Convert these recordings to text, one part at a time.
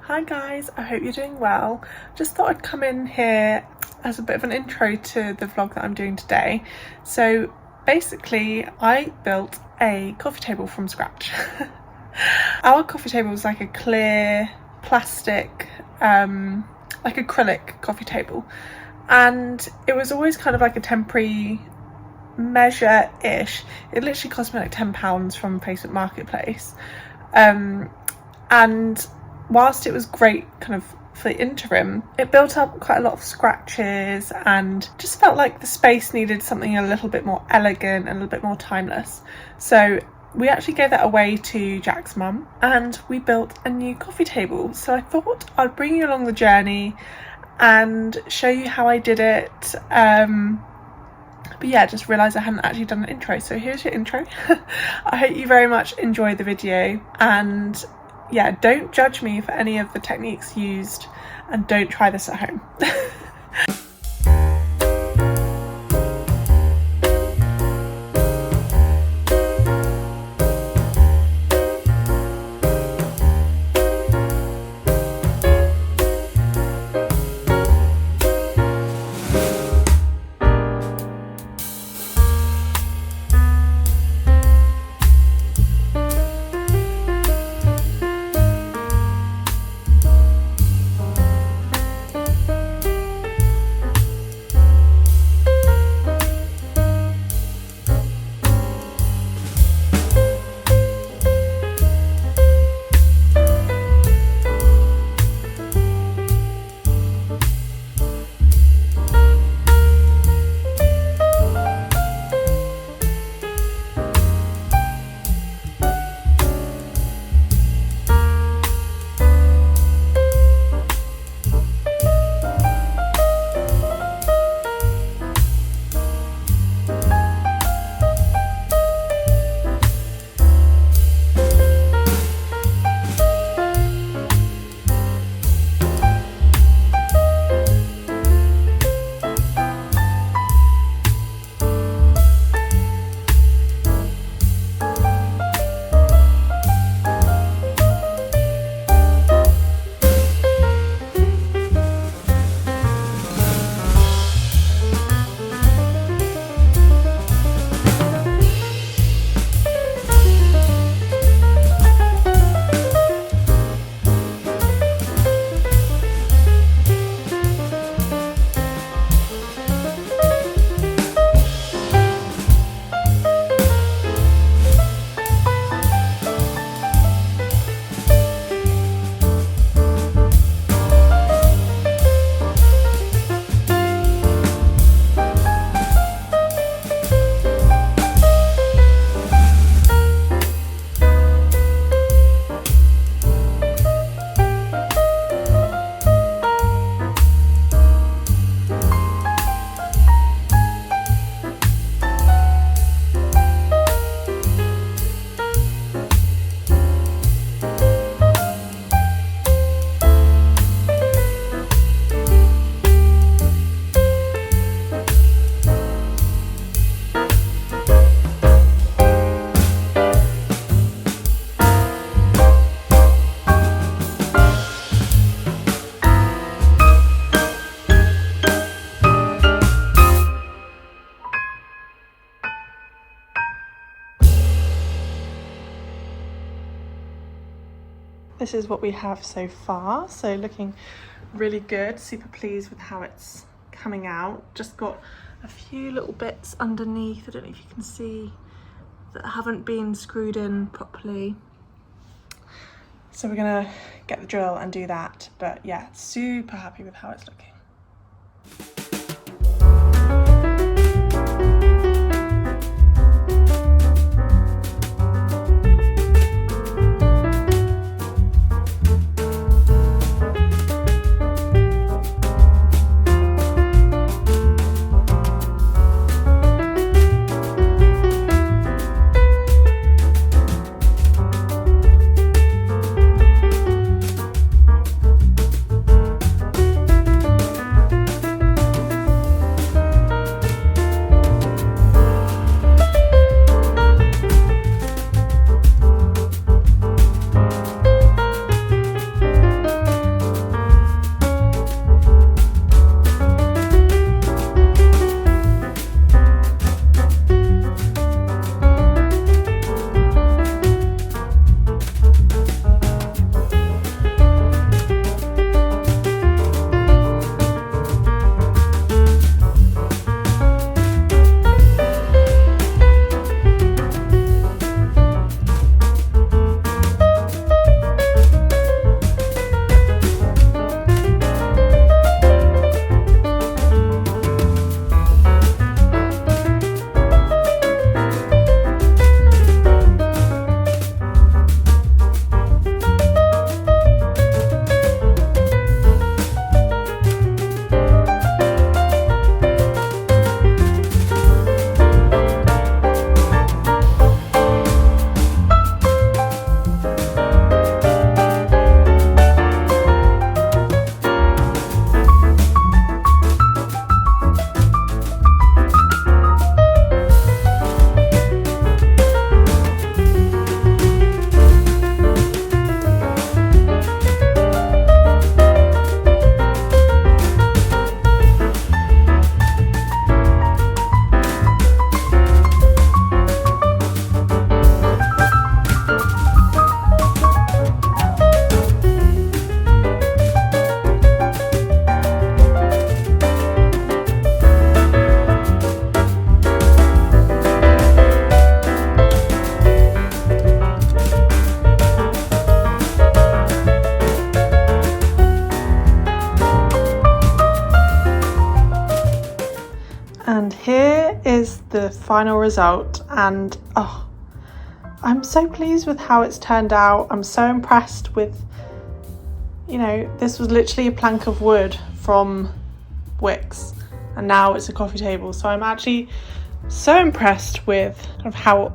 Hi guys, I hope you're doing well. Just thought I'd come in here as a bit of an intro to the vlog that I'm doing today. So basically I built a coffee table from scratch. Our coffee table was like a clear plastic, like acrylic coffee table, and it was always kind of like a temporary measure-ish. It literally cost me like £10 from Facebook Marketplace, and whilst it was great kind of for the interim, it built up quite a lot of scratches and just felt like the space needed something a little bit more elegant and a little bit more timeless. So we actually gave that away to Jack's mum and we built a new coffee table. So I thought I'd bring you along the journey and show you how I did it. But yeah, just realised I hadn't actually done an intro, so here's your intro. I hope you very much enjoy the video, and yeah, don't judge me for any of the techniques used and don't try this at home. This is what we have so far, so looking really good, super pleased with how it's coming out. Just got a few little bits underneath, I don't know if you can see, that haven't been screwed in properly. So we're gonna get the drill and do that, but yeah, super happy with how it's looking. the final result, and I'm so pleased with how it's turned out. I'm so impressed with, you know, this was literally a plank of wood from Wix and now it's a coffee table. So I'm actually so impressed with kind of how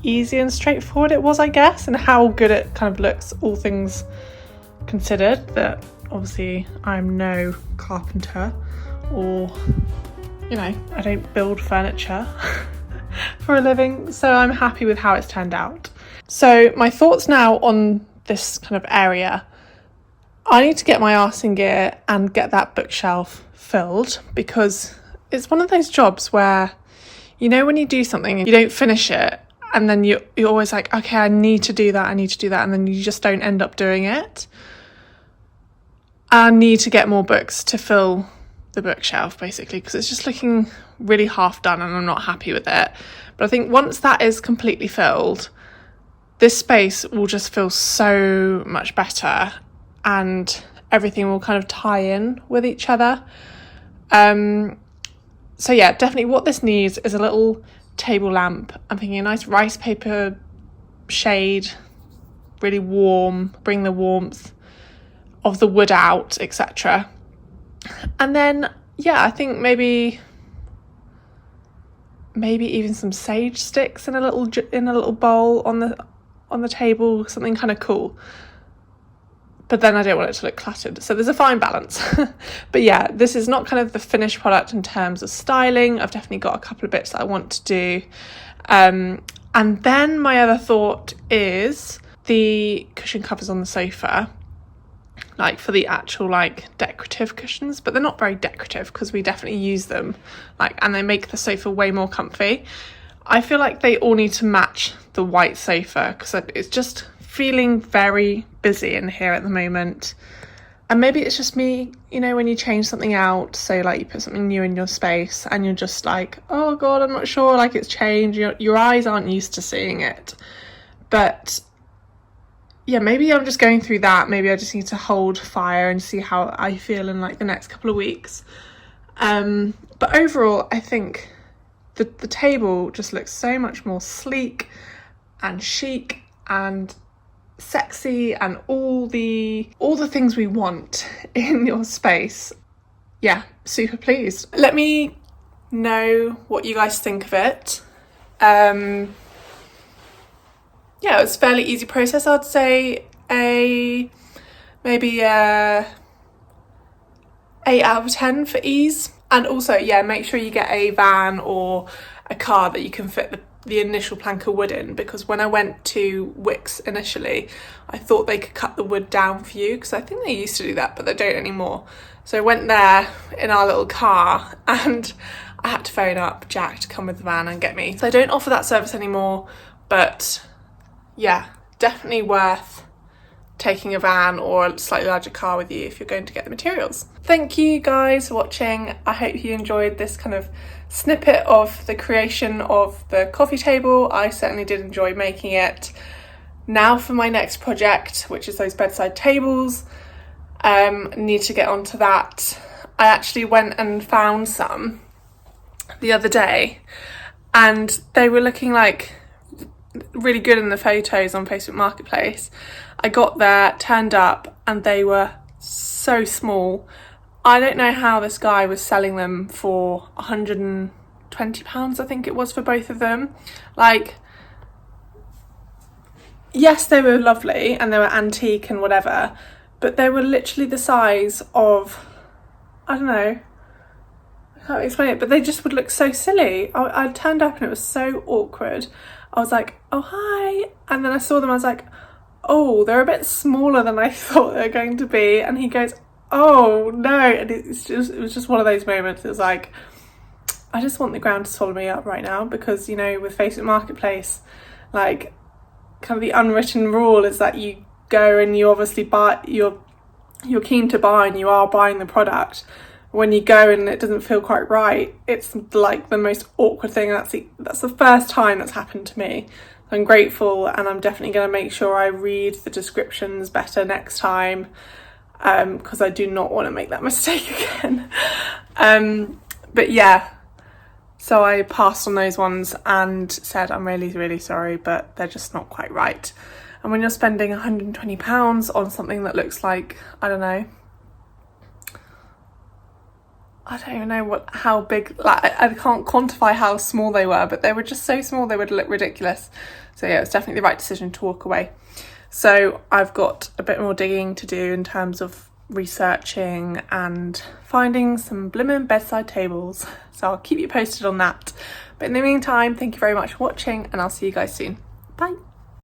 easy and straightforward it was, I guess, and how good it kind of looks, all things considered. That obviously I'm no carpenter, or, you know, I don't build furniture for a living, so I'm happy with how it's turned out. So my thoughts now on this kind of area: I need to get my arse in gear and get that bookshelf filled, because it's one of those jobs where, you know, when you do something and you don't finish it, and then you're always like, okay, I need to do that, and then you just don't end up doing it. I need to get more books to fill the bookshelf, basically, because it's just looking really half done and I'm not happy with it. But I think once that is completely filled, this space will just feel so much better and everything will kind of tie in with each other. So yeah, definitely what this needs is a little table lamp. I'm thinking a nice rice paper shade, really warm, bring the warmth of the wood out, etc. And then, yeah, I think maybe even some sage sticks in a little bowl on the table, something kind of cool. But then I don't want it to look cluttered, so there's a fine balance. But yeah, this is not kind of the finished product in terms of styling. I've definitely got a couple of bits that I want to do. And then my other thought is the cushion covers on the sofa, like for the actual like decorative cushions, but they're not very decorative because we definitely use them, like, and they make the sofa way more comfy. I feel like they all need to match the white sofa because it's just feeling very busy in here at the moment. And maybe it's just me, you know, when you change something out, so like you put something new in your space and you're just like, oh god, I'm not sure, like it's changed, your eyes aren't used to seeing it. But yeah, maybe I'm just going through that. Maybe I just need to hold fire and see how I feel in like the next couple of weeks. But overall, I think the table just looks so much more sleek and chic and sexy and all the things we want in your space. Yeah, super pleased. Let me know what you guys think of it. Yeah, it was a fairly easy process. I'd say maybe 8 out of 10 for ease. And also, yeah, make sure you get a van or a car that you can fit the initial plank of wood in, because when I went to Wix initially, I thought they could cut the wood down for you, because I think they used to do that, but they don't anymore. So I went there in our little car and I had to phone up Jack to come with the van and get me. So I don't offer that service anymore, but yeah, definitely worth taking a van or a slightly larger car with you if you're going to get the materials. Thank you guys for watching. I hope you enjoyed this kind of snippet of the creation of the coffee table. I certainly did enjoy making it. Now for my next project, which is those bedside tables. Need to get onto that. I actually went and found some the other day and they were looking like really good in the photos on Facebook Marketplace. I got there, turned up, and they were so small. I don't know how this guy was selling them for £120, I think it was, for both of them. Like, yes, they were lovely and they were antique and whatever, but they were literally the size of, I don't know, I can't explain it, but they just would look so silly. I turned up and it was so awkward. I was like, oh hi, and then I saw them, I was like, oh, they're a bit smaller than I thought they were going to be. And he goes, oh no, and it was just one of those moments. It was like, I just want the ground to swallow me up right now, because, you know, with Facebook Marketplace, like, kind of the unwritten rule is that you go and you obviously buy, you're keen to buy and you are buying the product. When you go and it doesn't feel quite right, it's like the most awkward thing. That's the first time that's happened to me. I'm grateful, and I'm definitely going to make sure I read the descriptions better next time, because I do not want to make that mistake again. But yeah, So I passed on those ones and said I'm really, really sorry, but they're just not quite right. And when you're spending £120 on something that looks like, I don't even know how big, like I can't quantify how small they were, but they were just so small they would look ridiculous. So yeah, it was definitely the right decision to walk away. So I've got a bit more digging to do in terms of researching and finding some blimmin' bedside tables. So I'll keep you posted on that. But in the meantime, thank you very much for watching and I'll see you guys soon. Bye.